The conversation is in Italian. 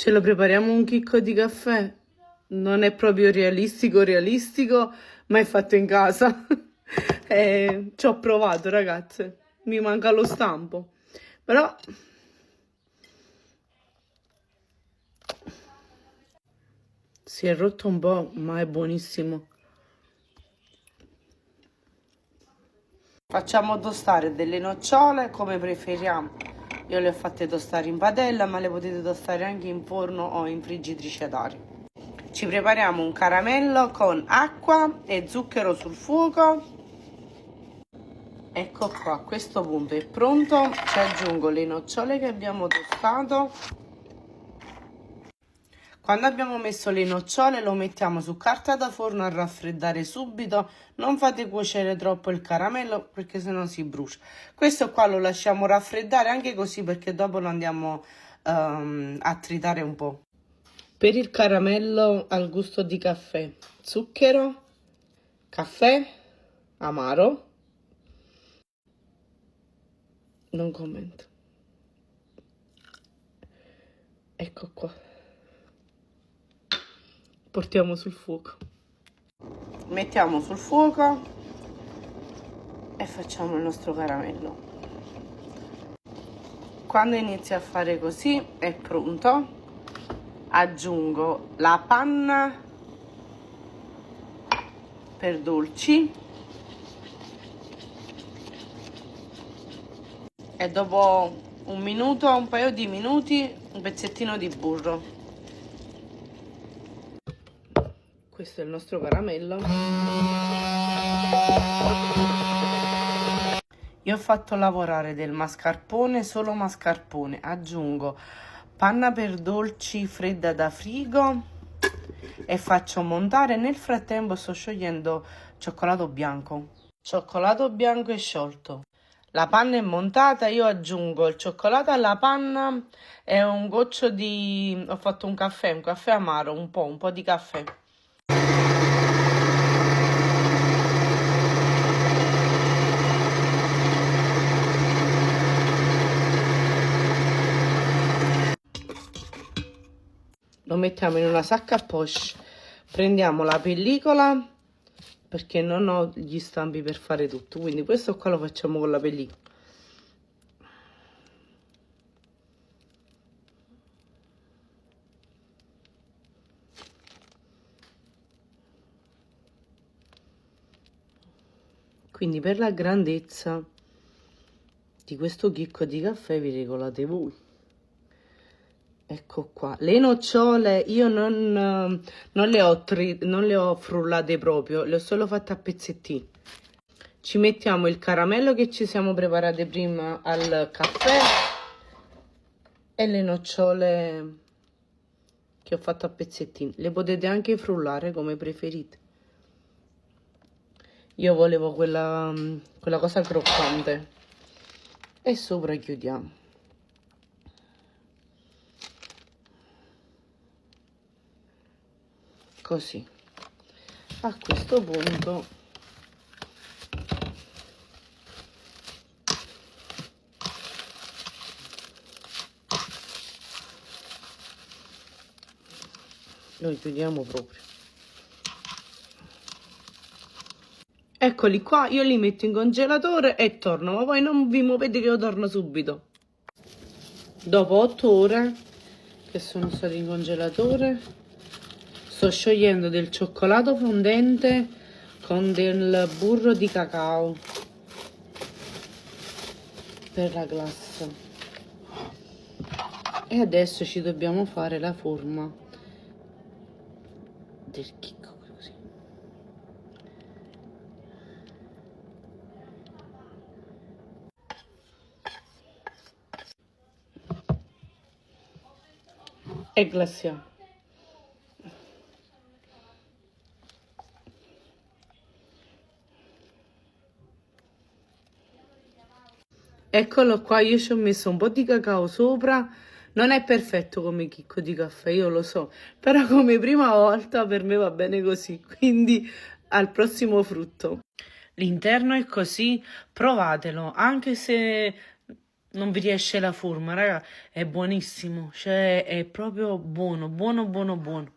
Ce lo prepariamo un chicco di caffè? Non è proprio realistico, ma è fatto in casa. Ci ho provato, ragazze. Mi manca lo stampo. Però si è rotto un po', ma è buonissimo. Facciamo tostare delle nocciole come preferiamo. Io le ho fatte tostare in padella, ma le potete tostare anche in forno o in friggitrice ad aria. Ci prepariamo un caramello con acqua e zucchero sul fuoco. Ecco qua, a questo punto è pronto. Ci aggiungo le nocciole che abbiamo tostato. Quando abbiamo messo le nocciole lo mettiamo su carta da forno a raffreddare subito. Non fate cuocere troppo il caramello perché sennò si brucia. Questo qua lo lasciamo raffreddare anche così perché dopo lo andiamo a tritare un po'. Per il caramello al gusto di caffè, zucchero, caffè, amaro. Non commento. Ecco qua. Portiamo sul fuoco. Mettiamo sul fuoco e facciamo il nostro caramello. Quando inizia a fare così è pronto. Aggiungo la panna per dolci e dopo un paio di minuti, un pezzettino di burro. Questo è il nostro caramello. Io ho fatto lavorare del mascarpone, solo mascarpone. Aggiungo panna per dolci fredda da frigo e faccio montare. Nel frattempo sto sciogliendo cioccolato bianco. Cioccolato bianco e sciolto. La panna è montata, io aggiungo il cioccolato alla panna e un goccio di... ho fatto un caffè amaro, un po' di caffè. Lo mettiamo in una sacca a poche, prendiamo la pellicola perché non ho gli stampi per fare tutto, quindi questo qua lo facciamo con la pellicola. Quindi per la grandezza di questo chicco di caffè vi regolate voi. Ecco qua, le nocciole io non le ho frullate proprio, le ho solo fatte a pezzettini. Ci mettiamo il caramello che ci siamo preparate prima al caffè e le nocciole che ho fatto a pezzettini. Le potete anche frullare come preferite. Io volevo quella cosa croccante. E sopra chiudiamo. Così. A questo punto noi chiudiamo proprio. Eccoli qua, io li metto in congelatore e torno, ma poi non vi muovete che io torno subito. Dopo 8 ore che sono stati in congelatore, sto sciogliendo del cioccolato fondente con del burro di cacao per la glassa. E adesso ci dobbiamo fare la forma del chicco. E glassiamo. Eccolo qua, io ci ho messo un po' di cacao sopra. Non è perfetto come chicco di caffè, io lo so, però come prima volta per me va bene così, quindi al prossimo frutto. L'interno è così, provatelo, anche se non vi riesce la forma, raga, è buonissimo, cioè è proprio buono, buono, buono, buono.